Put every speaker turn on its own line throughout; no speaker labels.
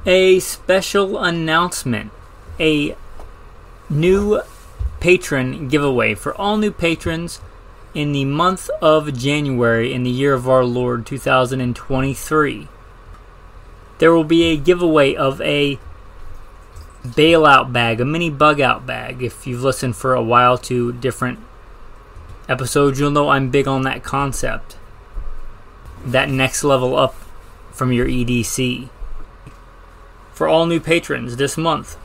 A special announcement. A new patron giveaway for all new patrons in the month of January in the year of our Lord 2023. There will be a giveaway of a bailout bag, a mini bug out bag. If you've listened for a while to different episodes, you'll know I'm big on that concept. That next level up from your EDC. For all new patrons this month,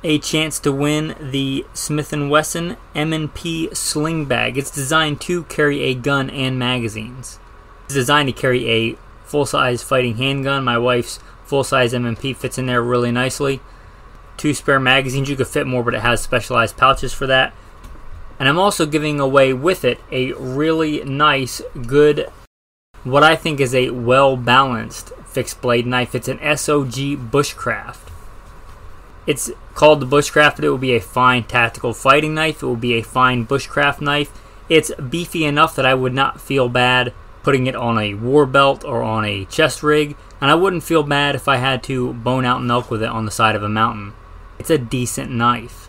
a chance to win the Smith & Wesson M&P sling bag. It's designed to carry a gun and magazines. It's designed to carry a full-size fighting handgun. My wife's full-size M&P fits in there really nicely. 2 spare magazines. You could fit more, but it has specialized pouches for that. And I'm also giving away with it a really nice, good, what I think is a well-balanced fixed blade knife. It's an SOG Bushcraft. It's called the Bushcraft, but it will be a fine tactical fighting knife. It will be a fine Bushcraft knife. It's beefy enough that I would not feel bad putting it on a war belt or on a chest rig, and I wouldn't feel bad if I had to bone out an elk with it on the side of a mountain. It's a decent knife.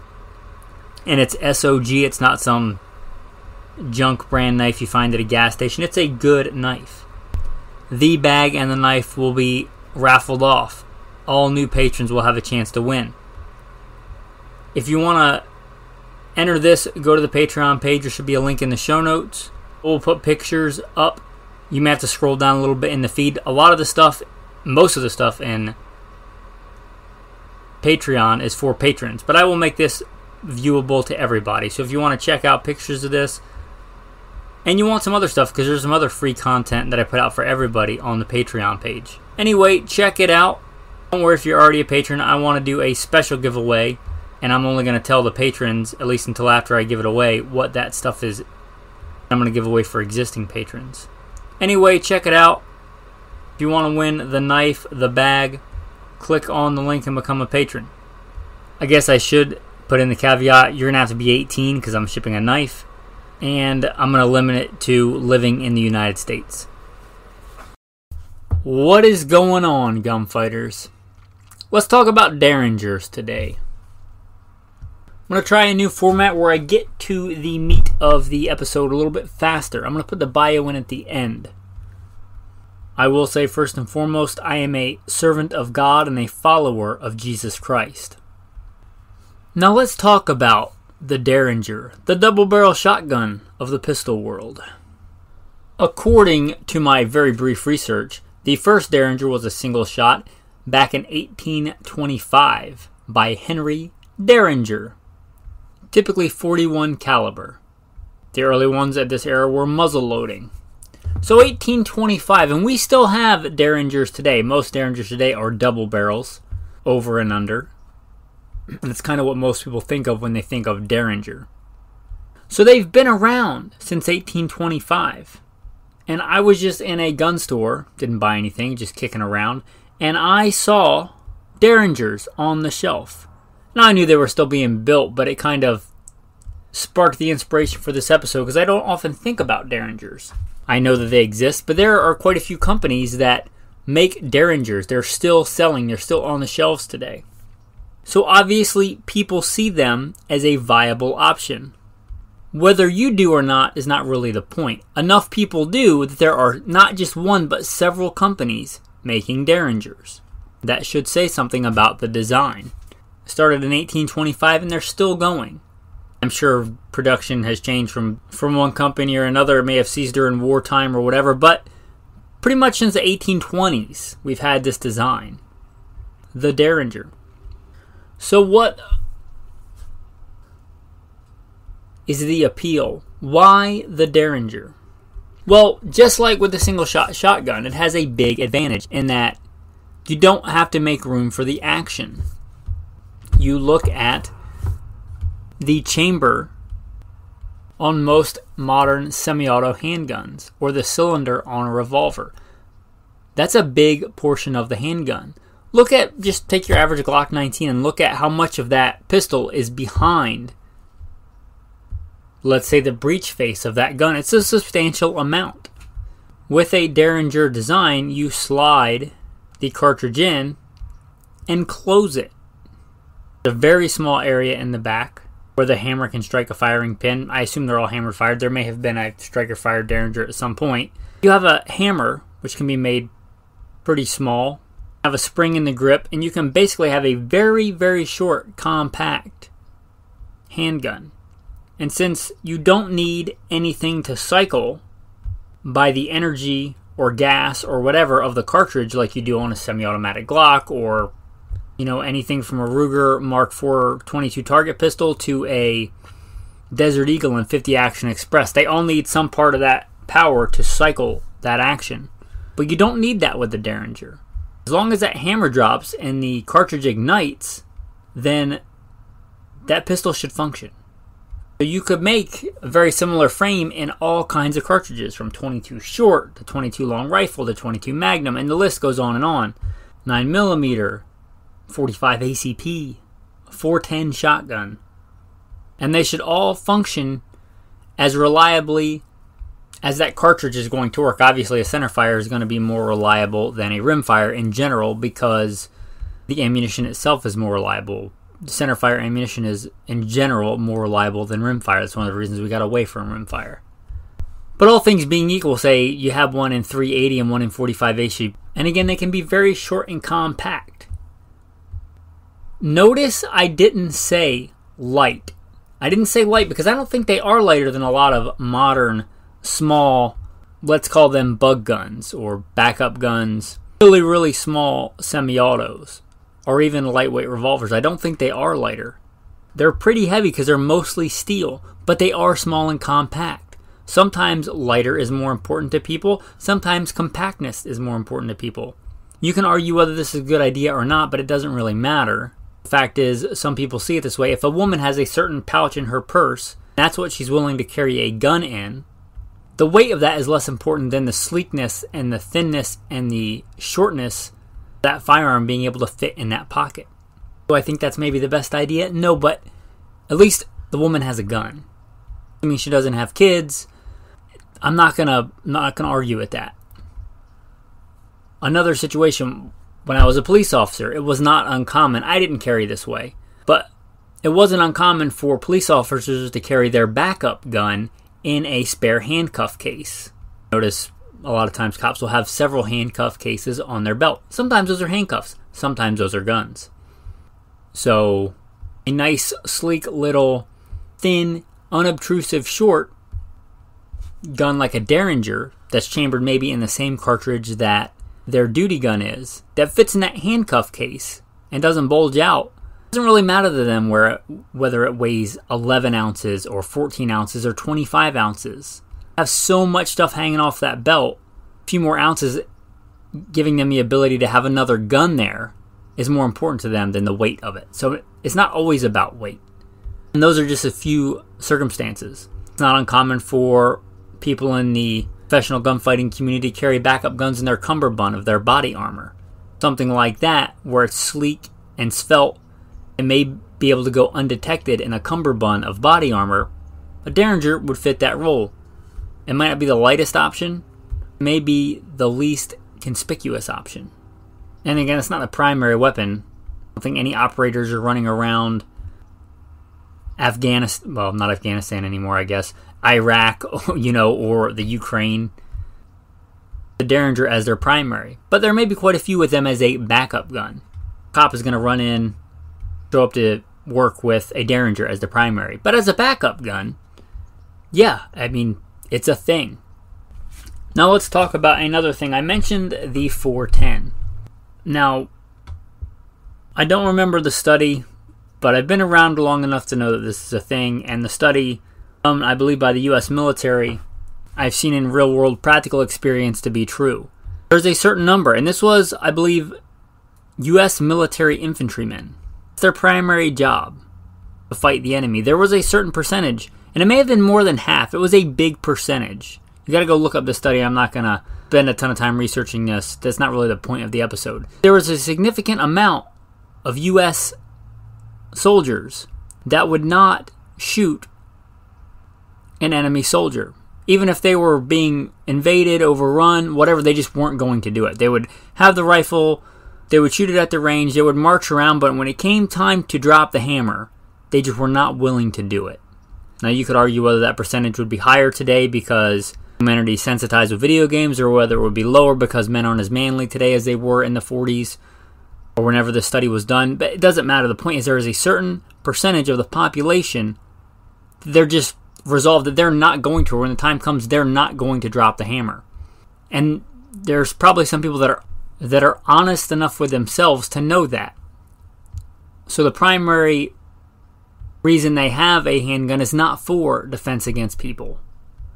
And it's SOG, it's not some junk brand knife you find at a gas station. It's a good knife. The bag and the knife will be raffled off. All new patrons will have a chance to win. If you want to enter this, go to the Patreon page. There should be a link in the show notes. We'll put pictures up. You may have to scroll down a little bit in the feed. A lot of the stuff, most of the stuff in Patreon is for patrons, but I will make this viewable to everybody. So if you want to check out pictures of this, and you want some other stuff, because there's some other free content that I put out for everybody on the Patreon page. Anyway, check it out. Don't worry if you're already a patron. I want to do a special giveaway, and I'm only going to tell the patrons, at least until after I give it away, what that stuff is I'm going to give away for existing patrons. Anyway, check it out. If you want to win the knife, the bag, click on the link and become a patron. I guess I should put in the caveat, you're going to have to be 18 because I'm shipping a knife, and I'm going to limit it to living in the United States. What is going on, gunfighters? Let's talk about Derringers today. I'm going to try a new format where I get to the meat of the episode a little bit faster. I'm going to put the bio in at the end. I will say first and foremost, I am a servant of God and a follower of Jesus Christ. Now let's talk about the Derringer, the double-barrel shotgun of the pistol world. According to my very brief research, the first Derringer was a single shot back in 1825 by Henry Derringer, typically .41 caliber. The early ones at this era were muzzle loading. So 1825, and we still have Derringers today. Most Derringers today are double barrels, over and under. And it's kind of what most people think of when they think of Derringer. So they've been around since 1825. And I was just in a gun store, didn't buy anything, just kicking around, and I saw Derringers on the shelf. Now I knew they were still being built, but it kind of sparked the inspiration for this episode because I don't often think about Derringers. I know that they exist, but there are quite a few companies that make Derringers. They're still selling, they're still on the shelves today. So obviously people see them as a viable option. Whether you do or not is not really the point. Enough people do that there are not just one but several companies making Derringers. That should say something about the design. Started in 1825 and they're still going. I'm sure production has changed from one company or another. It may have ceased during wartime or whatever, but pretty much since the 1820s we've had this design. The Derringer. So what is the appeal? Why the Derringer? Well, just like with the single shot shotgun, it has a big advantage in that you don't have to make room for the action. You look at the chamber on most modern semi-auto handguns or the cylinder on a revolver. That's a big portion of the handgun. Look at, just take your average Glock 19 and look at how much of that pistol is behind, let's say, the breech face of that gun. It's a substantial amount. With a Derringer design, you slide the cartridge in and close it. There's a very small area in the back where the hammer can strike a firing pin. I assume they're all hammer fired. There may have been a striker fired Derringer at some point. You have a hammer, which can be made pretty small. Have a spring in the grip, and you can basically have a very, very short, compact handgun. And since you don't need anything to cycle by the energy or gas or whatever of the cartridge like you do on a semi-automatic Glock or, you know, anything from a Ruger Mark IV 22 target pistol to a Desert Eagle and 50 Action Express, they all need some part of that power to cycle that action. But you don't need that with the Derringer. As long as that hammer drops and the cartridge ignites, then that pistol should function. So you could make a very similar frame in all kinds of cartridges, from 22 short to 22 long rifle to 22 Magnum, and the list goes on and on. 9mm, 45 ACP, 410 shotgun. And they should all function as reliably as that cartridge is going to work. Obviously, a centerfire is going to be more reliable than a rimfire in general because the ammunition itself is more reliable. Centerfire ammunition is, in general, more reliable than rimfire. That's one of the reasons we got away from rimfire. But all things being equal, say you have one in 380 and one in 45 ACP, and again, they can be very short and compact. Notice I didn't say light. I didn't say light because I don't think they are lighter than a lot of modern small, let's call them bug guns or backup guns, really, really small semi-autos, or even lightweight revolvers. I don't think they are lighter. They're pretty heavy because they're mostly steel, but they are small and compact. Sometimes lighter is more important to people. Sometimes compactness is more important to people. You can argue whether this is a good idea or not, but it doesn't really matter. The fact is, some people see it this way. If a woman has a certain pouch in her purse, that's what she's willing to carry a gun in, the weight of that is less important than the sleekness and the thinness and the shortness of that firearm being able to fit in that pocket. Do I think that's maybe the best idea? No, but at least the woman has a gun. I mean, she doesn't have kids. I'm not gonna argue with that. Another situation, when I was a police officer, it was not uncommon. I didn't carry this way, but it wasn't uncommon for police officers to carry their backup gun in a spare handcuff case. Notice a lot of times cops will have several handcuff cases on their belt. Sometimes those are handcuffs. Sometimes those are guns. So a nice, sleek, little, thin, unobtrusive, short gun like a Derringer that's chambered maybe in the same cartridge that their duty gun is, that fits in that handcuff case and doesn't bulge out. It doesn't really matter to them whether it weighs 11 ounces or 14 ounces or 25 ounces. Have so much stuff hanging off that belt, a few more ounces giving them the ability to have another gun there is more important to them than the weight of it. So it's not always about weight. And those are just a few circumstances. It's not uncommon for people in the professional gunfighting community to carry backup guns in their cummerbund of their body armor. Something like that, where it's sleek and svelte and may be able to go undetected in a cummerbund of body armor. A Derringer would fit that role. It might not be the lightest option, it may be the least conspicuous option. And again, it's not a primary weapon. I don't think any operators are running around Afghanistan, well, not Afghanistan anymore, I guess, Iraq, or the Ukraine, the Derringer as their primary. But there may be quite a few with them as a backup gun. Cop is going to run in, show up to work with a Derringer as the primary. But as a backup gun, yeah, I mean, it's a thing. Now let's talk about another thing. I mentioned the 410. Now, I don't remember the study, but I've been around long enough to know that this is a thing. And the study, I believe by the U.S. military, I've seen in real-world practical experience to be true. There's a certain number, and this was, I believe, U.S. military infantrymen. It's their primary job, to fight the enemy. There was a certain percentage, and it may have been more than half. It was a big percentage. You got to go look up this study. I'm not going to spend a ton of time researching this. That's not really the point of the episode. There was a significant amount of U.S. soldiers that would not shoot an enemy soldier. Even if they were being invaded, overrun, whatever, they just weren't going to do it. They would have the rifle They would shoot it at the range, they would march around, but when it came time to drop the hammer, they just were not willing to do it. Now you could argue whether that percentage would be higher today because humanity is sensitized with video games, or whether it would be lower because men aren't as manly today as they were in the 40s or whenever the study was done. But it doesn't matter. The point is there is a certain percentage of the population, they're just resolved that they're not going to, or when the time comes, they're not going to drop the hammer. And there's probably some people that are honest enough with themselves to know that. So the primary reason they have a handgun is not for defense against people.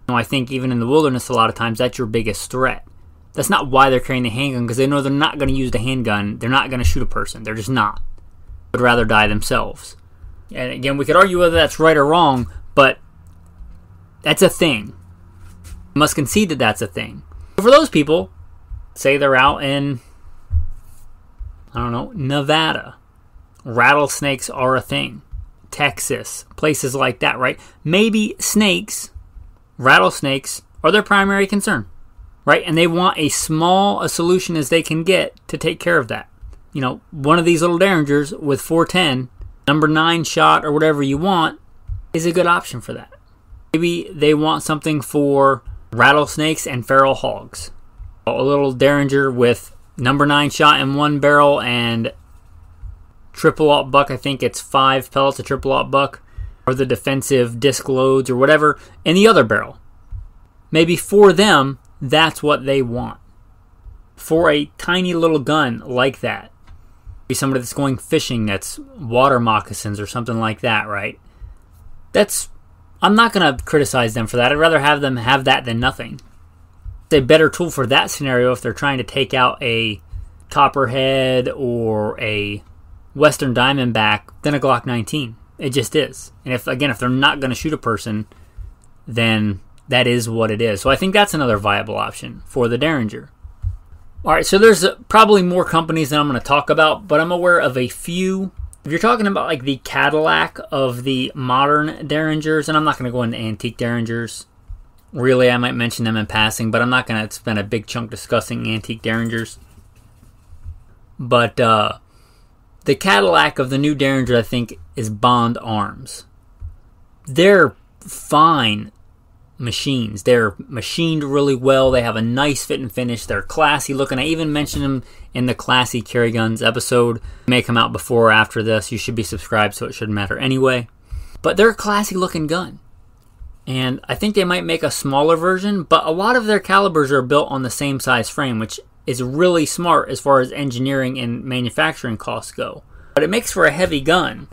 I think even in the wilderness, a lot of times that's your biggest threat. That's not why they're carrying the handgun, because they know they're not going to use the handgun. They're not going to shoot a person. They're just not. Would rather die themselves. And again, we could argue whether that's right or wrong, but that's a thing. We must concede that that's a thing. But for those people, say they're out in, I don't know, Nevada. Rattlesnakes are a thing. Texas, places like that, right? Maybe rattlesnakes are their primary concern, right? And they want as small a solution as they can get to take care of that. You know, one of these little Derringers with 410, number 9 shot or whatever you want is a good option for that. Maybe they want something for rattlesnakes and feral hogs. A little Derringer with number 9 shot in one barrel and triple-aught buck, I think it's 5 pellets, a triple-aught buck, or the defensive disc loads or whatever, in the other barrel. Maybe for them, that's what they want. For a tiny little gun like that. Maybe somebody that's going fishing, that's water moccasins or something like that, right? I'm not going to criticize them for that. I'd rather have them have that than nothing. It's a better tool for that scenario if they're trying to take out a copperhead or a Western Diamondback than a Glock 19. It just is. And if they're not going to shoot a person, then that is what it is. So I think that's another viable option for the Derringer. Alright, so there's probably more companies that I'm going to talk about, but I'm aware of a few. If you're talking about like the Cadillac of the modern Derringers, and I'm not going to go into antique Derringers. Really, I might mention them in passing, but I'm not going to spend a big chunk discussing antique Derringers. But the Cadillac of the new Derringer, I think, is Bond Arms. They're fine machines. They're machined really well. They have a nice fit and finish. They're classy looking. I even mentioned them in the Classy Carry Guns episode. It may come out before or after this. You should be subscribed, so it shouldn't matter anyway. But they're a classy looking gun. And I think they might make a smaller version, but a lot of their calibers are built on the same size frame, which is really smart as far as engineering and manufacturing costs go. But it makes for a heavy gun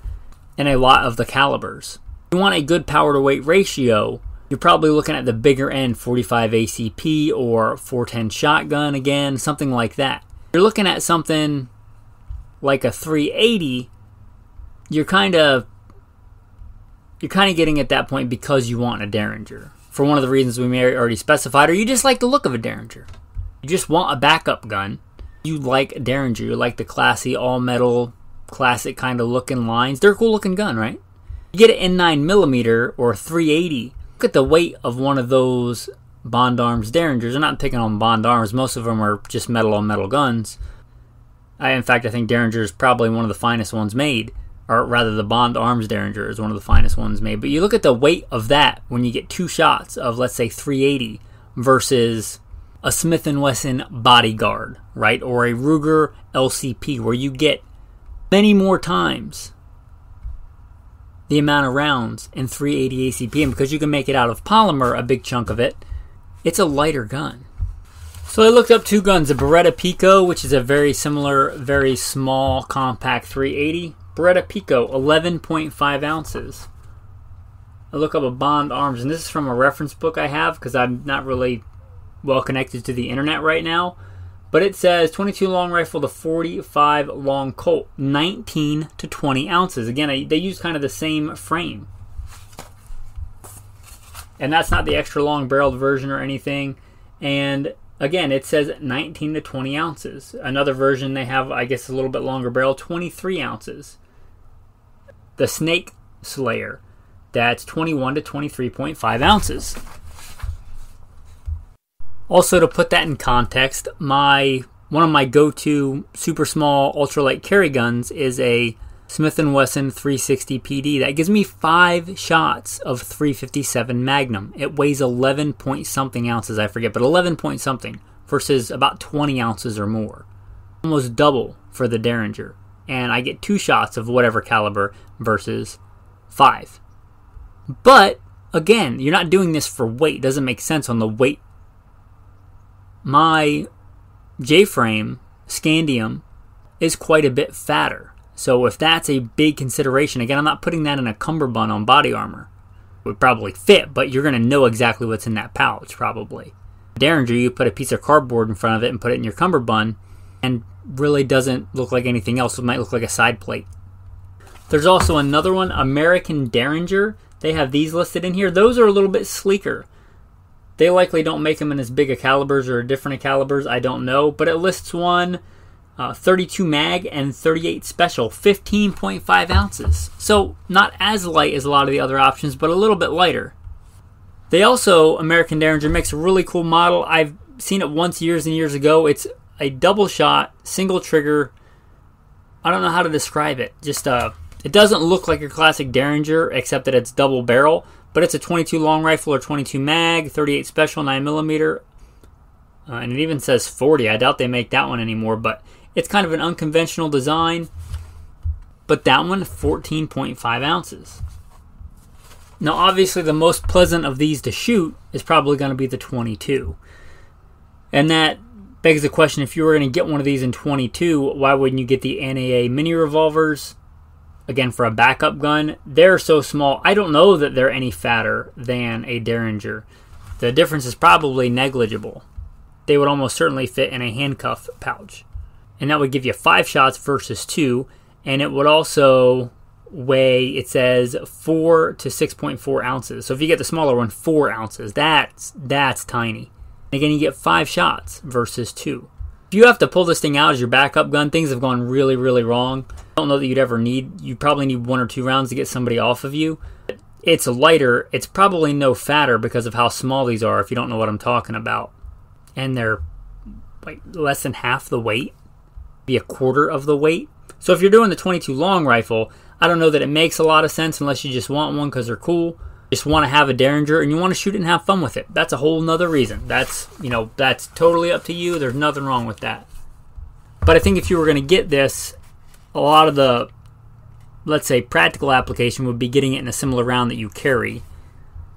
in a lot of the calibers. If you want a good power to weight ratio, you're probably looking at the bigger end 45 ACP or 410 shotgun again, something like that. If you're looking at something like a 380, you're kind of getting at that point because you want a Derringer. For one of the reasons we may already specified, or you just like the look of a Derringer. You just want a backup gun. You like a Derringer. You like the classy, all-metal, classic kind of looking lines. They're a cool-looking gun, right? You get it in 9mm or 380. Look at the weight of one of those Bond Arms Derringers. I'm not picking on Bond Arms. Most of them are just metal-on-metal guns. In fact, I think Derringer is probably one of the finest ones made. Or rather, the Bond Arms Derringer is one of the finest ones made. But you look at the weight of that when you get 2 shots of, let's say, 380 versus a Smith & Wesson Bodyguard, right? Or a Ruger LCP, where you get many more times the amount of rounds in 380 ACP. And because you can make it out of polymer, a big chunk of it, it's a lighter gun. So I looked up 2 guns, a Beretta Pico, which is a very similar, very small, compact 380. Beretta Pico, 11.5 ounces. I look up a Bond Arms, and this is from a reference book I have because I'm not really well connected to the internet right now. But it says 22 long rifle to 45 long Colt, 19 to 20 ounces. Again, they use kind of the same frame. And that's not the extra long barreled version or anything. And again, it says 19 to 20 ounces. Another version they have, I guess, a little bit longer barrel, 23 ounces. The Snake Slayer, that's 21 to 23.5 ounces. Also, to put that in context, my one of my go-to super small ultralight carry guns is a Smith & Wesson 360 PD. That gives me 5 shots of 357 Magnum. It weighs 11 point something ounces, I forget, but 11 point something versus about 20 ounces or more. Almost double for the Derringer. And I get 2 shots of whatever caliber versus 5. But, again, you're not doing this for weight. It doesn't make sense on the weight. My J-frame, Scandium, is quite a bit fatter. So if that's a big consideration, again, I'm not putting that in a cummerbund on body armor. It would probably fit, but you're going to know exactly what's in that pouch, probably. Derringer, you put a piece of cardboard in front of it and put it in your cummerbund, and really doesn't look like anything else. It might look like a side plate. There's also another one, American Derringer. They have these listed in here. Those are a little bit sleeker. They likely don't make them in as big a calibers or different calibers, I don't know. But it lists one 32 mag and 38 special, 15.5 ounces. So not as light as a lot of the other options, but a little bit lighter. They also, American Derringer, makes a really cool model. I've seen it once years and years ago. It's a double shot, single trigger. I don't know how to describe it. Just it doesn't look like your classic Derringer, except that it's double barrel. But it's a 22 long rifle or 22 mag, 38 special, 9mm. And it even says 40. I doubt they make that one anymore, but it's kind of an unconventional design. But that one, 14.5 ounces. Now, obviously, the most pleasant of these to shoot is probably going to be the 22. And that begs the question, if you were going to get one of these in 22, why wouldn't you get the NAA mini revolvers? Again, for a backup gun, they're so small. I don't know that they're any fatter than a Derringer. The difference is probably negligible. They would almost certainly fit in a handcuff pouch. And that would give you 5 shots versus 2. And it would also weigh, it says, 4 to 6.4 ounces. So if you get the smaller one, 4 ounces. That's tiny. Again, you get 5 shots versus 2. If you have to pull this thing out as your backup gun, things have gone really, really wrong. I don't know that you'd ever need, you probably need 1 or 2 rounds to get somebody off of you. It's lighter. It's probably no fatter because of how small these are, if you don't know what I'm talking about. And they're like less than half the weight, be a quarter of the weight. So if you're doing the 22 long rifle, I don't know that it makes a lot of sense unless you just want one because they're cool. Just want to have a Derringer and you want to shoot it and have fun with it. That's a whole nother reason. That's, you know, that's totally up to you. There's nothing wrong with that. But I think if you were going to get this, a lot of the, let's say, practical application would be getting it in a similar round that you carry.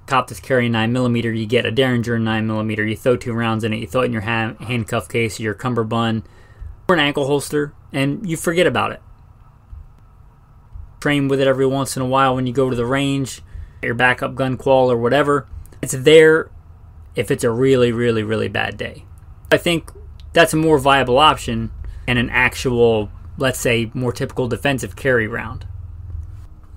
Cop that's carrying 9mm, you get a Derringer 9mm, you throw 2 rounds in it, you throw it in your handcuff case, your cummerbund, or an ankle holster, and you forget about it. Train with it every once in a while when you go to the range, your backup gun qual or whatever. It's there if it's a really, really, really bad day. I think that's a more viable option and an actual, let's say, more typical defensive carry round.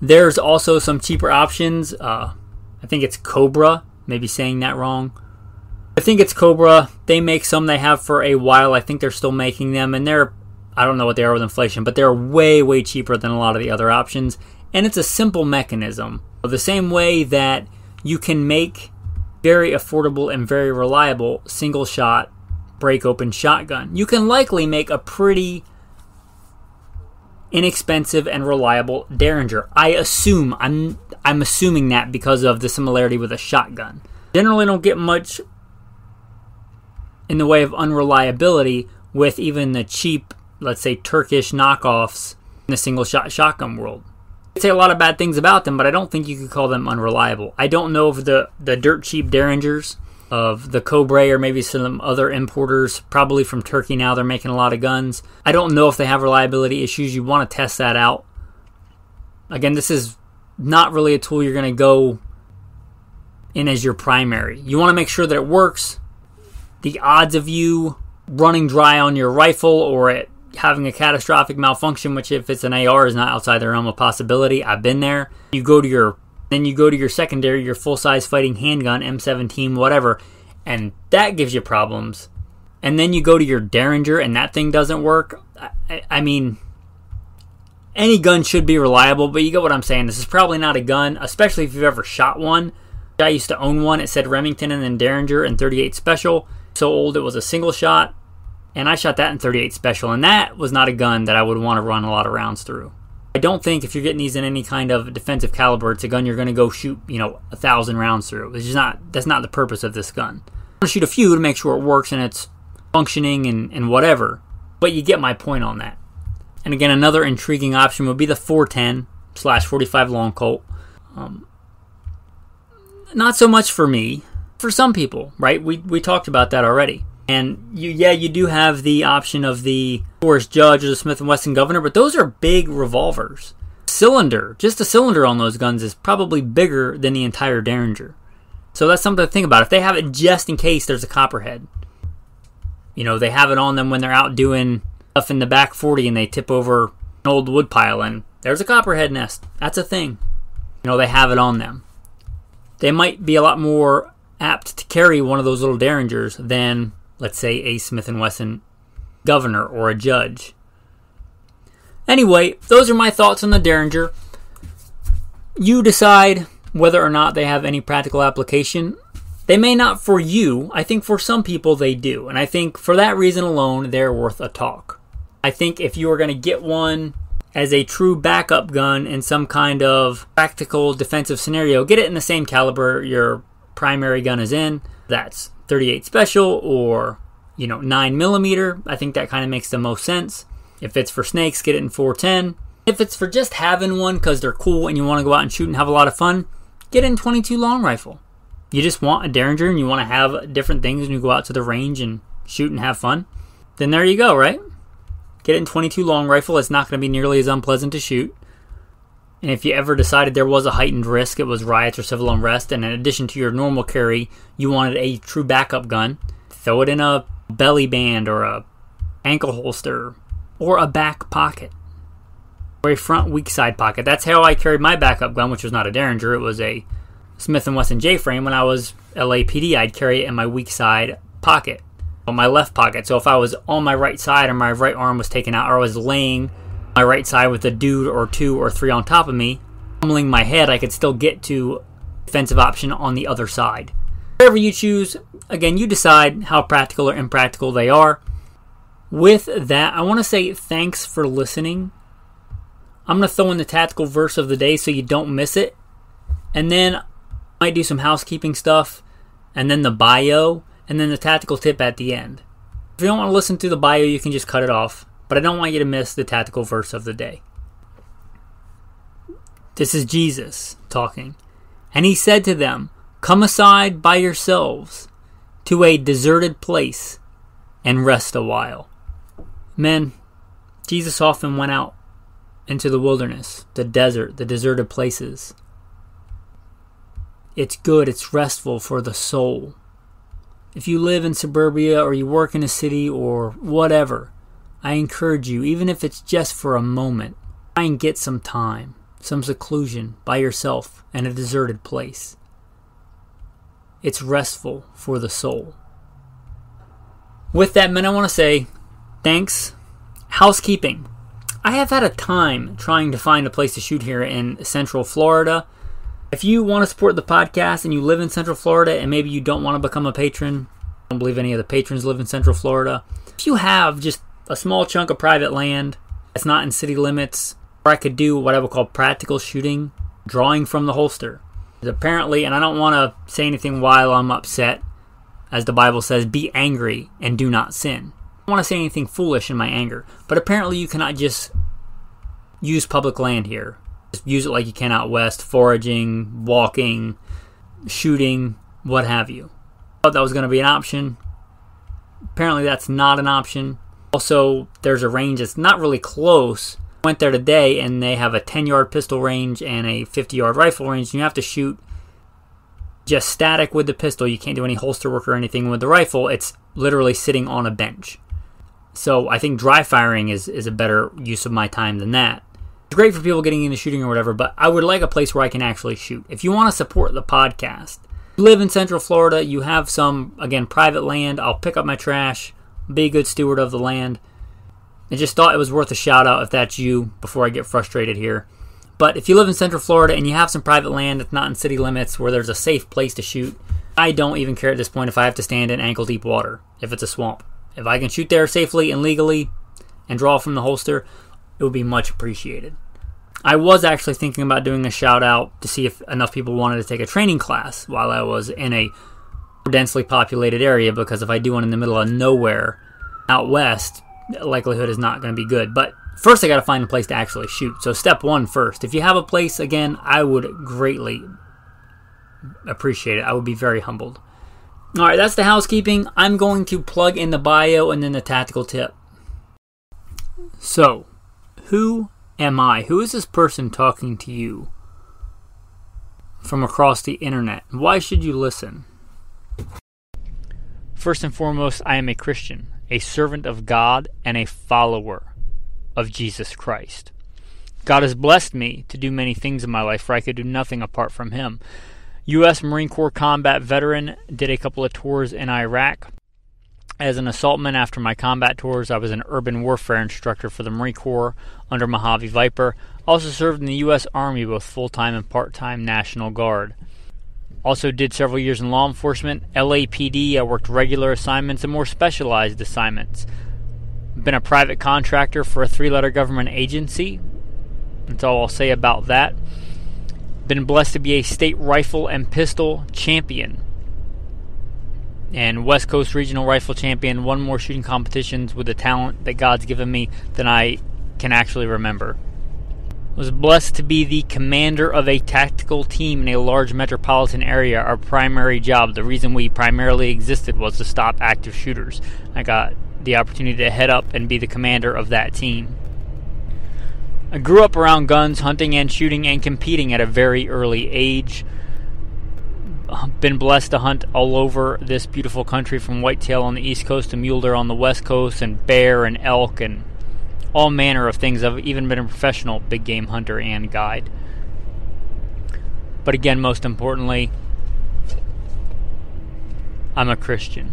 There's also some cheaper options. I think it's Cobra, maybe saying that wrong. I think it's Cobra. They make some, they have for a while. I think they're still making them, and they're, I don't know what they are with inflation, but they're way, way cheaper than a lot of the other options. And it's a simple mechanism. The same way that you can make very affordable and very reliable single shot break open shotgun, you can likely make a pretty inexpensive and reliable Derringer. I assume, I'm assuming that because of the similarity with a shotgun. Generally don't get much in the way of unreliability with even the cheap, let's say, Turkish knockoffs in the single shot shotgun world. I'd say a lot of bad things about them, but I don't think you could call them unreliable. I don't know if the dirt cheap Derringers of the Cobra or maybe some other importers, probably from Turkey now, they're making a lot of guns. I don't know if they have reliability issues. You want to test that out. Again, this is not really a tool you're going to go in as your primary. You want to make sure that it works. The odds of you running dry on your rifle or it having a catastrophic malfunction, which if it's an AR is not outside the realm of possibility. I've been there. Then you go to your secondary, your full-size fighting handgun, M17, whatever, and that gives you problems. And then you go to your Derringer and that thing doesn't work. I mean, any gun should be reliable, but you get what I'm saying. This is probably not a gun, especially if you've ever shot one. I used to own one. It said Remington and then Derringer and 38 Special. So old it was a single shot. And I shot that in 38 Special, and that was not a gun that I would want to run a lot of rounds through. I don't think if you're getting these in any kind of defensive caliber, it's a gun you're going to go shoot, 1,000 rounds through. That's not the purpose of this gun. I'm going to shoot a few to make sure it works and it's functioning and whatever. But you get my point on that. And again, another intriguing option would be the 410/45 long Colt. Not so much for me. For some people, right? We talked about that already. And you do have the option of the Forrest Judge or the Smith & Wesson Governor, but those are big revolvers. Just the cylinder on those guns is probably bigger than the entire Derringer. So that's something to think about. If they have it just in case there's a copperhead, they have it on them when they're out doing stuff in the back 40 and they tip over an old wood pile and there's a copperhead nest. That's a thing. They have it on them. They might be a lot more apt to carry one of those little Derringers than, let's say, a Smith & Wesson Governor or a Judge. Anyway, those are my thoughts on the Derringer. You decide whether or not they have any practical application. They may not for you. I think for some people they do. And I think for that reason alone, they're worth a talk. I think if you are going to get one as a true backup gun in some kind of practical defensive scenario, get it in the same caliber your primary gun is in. That's 38 Special or 9mm. I think that kind of makes the most sense. If it's for snakes, get it in 410. If it's for just having one because they're cool and you want to go out and shoot and have a lot of fun, get it in 22 long rifle. You just want a Derringer and you want to have different things when you go out to the range and shoot and have fun, then there you go, right? Get it in 22 long rifle. It's not going to be nearly as unpleasant to shoot. And if you ever decided there was a heightened risk, it was riots or civil unrest, and in addition to your normal carry, you wanted a true backup gun, throw it in a belly band or a ankle holster or a back pocket or a front weak side pocket. That's how I carried my backup gun, which was not a Derringer. It was a Smith & Wesson J-frame. When I was LAPD, I'd carry it in my weak side pocket, on my left pocket. So if I was on my right side or my right arm was taken out or I was laying my right side with a dude or two or three on top of me, pummeling my head, I could still get to defensive option on the other side. Whatever you choose, again, you decide how practical or impractical they are. With that, I want to say thanks for listening. I'm going to throw in the tactical verse of the day so you don't miss it. And then I might do some housekeeping stuff, and then the bio, and then the tactical tip at the end. If you don't want to listen to the bio, you can just cut it off. But I don't want you to miss the tactical verse of the day. This is Jesus talking. And he said to them, "Come aside by yourselves to a deserted place and rest a while." Men, Jesus often went out into the wilderness, the desert, the deserted places. It's good, it's restful for the soul. If you live in suburbia or you work in a city or whatever, I encourage you, even if it's just for a moment, try and get some time, some seclusion by yourself in a deserted place. It's restful for the soul. With that, men, I want to say thanks. Housekeeping. I have had a time trying to find a place to shoot here in Central Florida. If you want to support the podcast and you live in Central Florida and maybe you don't want to become a patron, I don't believe any of the patrons live in Central Florida. If you have just a small chunk of private land that's not in city limits, where I could do what I would call practical shooting, drawing from the holster. Apparently, and I don't want to say anything while I'm upset, as the Bible says, be angry and do not sin. I don't want to say anything foolish in my anger, but apparently you cannot just use public land here. Just use it like you can out west, foraging, walking, shooting, what have you. I thought that was going to be an option. Apparently that's not an option. Also, there's a range that's not really close. I went there today and they have a 10-yard pistol range and a 50-yard rifle range. And you have to shoot just static with the pistol. You can't do any holster work or anything with the rifle. It's literally sitting on a bench. So I think dry firing is a better use of my time than that. It's great for people getting into shooting or whatever, but I would like a place where I can actually shoot. If you want to support the podcast, you live in Central Florida, you have some, again, private land, I'll pick up my trash, be a good steward of the land. I just thought it was worth a shout out if that's you before I get frustrated here. But if you live in Central Florida and you have some private land that's not in city limits where there's a safe place to shoot, I don't even care at this point if I have to stand in ankle deep water, if it's a swamp. If I can shoot there safely and legally and draw from the holster, it would be much appreciated. I was actually thinking about doing a shout out to see if enough people wanted to take a training class while I was in a densely populated area, because if I do one in the middle of nowhere out west, the likelihood is not going to be good. But first I got to find a place to actually shoot. So step one first. If you have a place, again, I would greatly appreciate it. I would be very humbled. All right, that's the housekeeping. I'm going to plug in the bio and then the tactical tip. So, who am I? Who is this person talking to you from across the internet? Why should you listen? First and foremost, I am a Christian, a servant of God, and a follower of Jesus Christ. God has blessed me to do many things in my life, for I could do nothing apart from Him. U.S. Marine Corps combat veteran, did a couple of tours in Iraq. As an assaultman after my combat tours, I was an urban warfare instructor for the Marine Corps under Mojave Viper. Also served in the U.S. Army, both full-time and part-time National Guard. Also did several years in law enforcement. LAPD, I worked regular assignments and more specialized assignments. Been a private contractor for a 3-letter government agency. That's all I'll say about that. Been blessed to be a state rifle and pistol champion and West Coast regional rifle champion. Won more shooting competitions with the talent that God's given me than I can actually remember. Was blessed to be the commander of a tactical team in a large metropolitan area. Our primary job, the reason we primarily existed, was to stop active shooters. I got the opportunity to head up and be the commander of that team. I grew up around guns, hunting and shooting and competing at a very early age. Been blessed to hunt all over this beautiful country, from whitetail on the East Coast to mule deer on the West Coast, and bear and elk and all manner of things. I've even been a professional big game hunter and guide. But again, most importantly, I'm a Christian.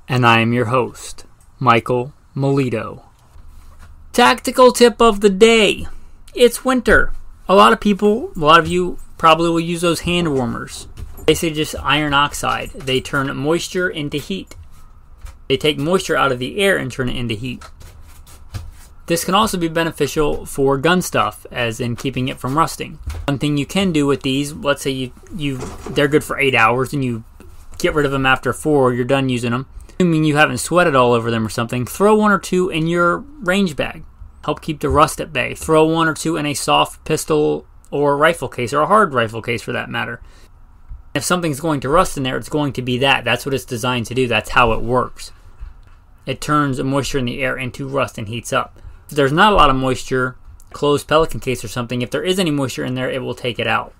And I am your host, Michael Melito. Tactical tip of the day. It's winter. A lot of you probably will use those hand warmers. Basically just iron oxide. They turn moisture into heat. They take moisture out of the air and turn it into heat. This can also be beneficial for gun stuff, as in keeping it from rusting. One thing you can do with these, let's say they're good for 8 hours and you get rid of them after 4, you're done using them. Assuming you haven't sweated all over them or something, throw 1 or 2 in your range bag. Help keep the rust at bay. Throw 1 or 2 in a soft pistol or rifle case, or a hard rifle case for that matter. If something's going to rust in there, it's going to be that. That's what it's designed to do. That's how it works. It turns moisture in the air into rust and heats up. If there's not a lot of moisture, closed Pelican case or something, if there is any moisture in there, it will take it out.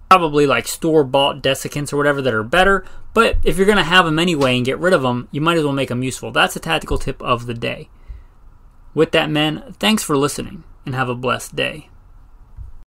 Probably like store-bought desiccants or whatever that are better, but if you're going to have them anyway and get rid of them, you might as well make them useful. That's a tactical tip of the day. With that, men, thanks for listening and have a blessed day.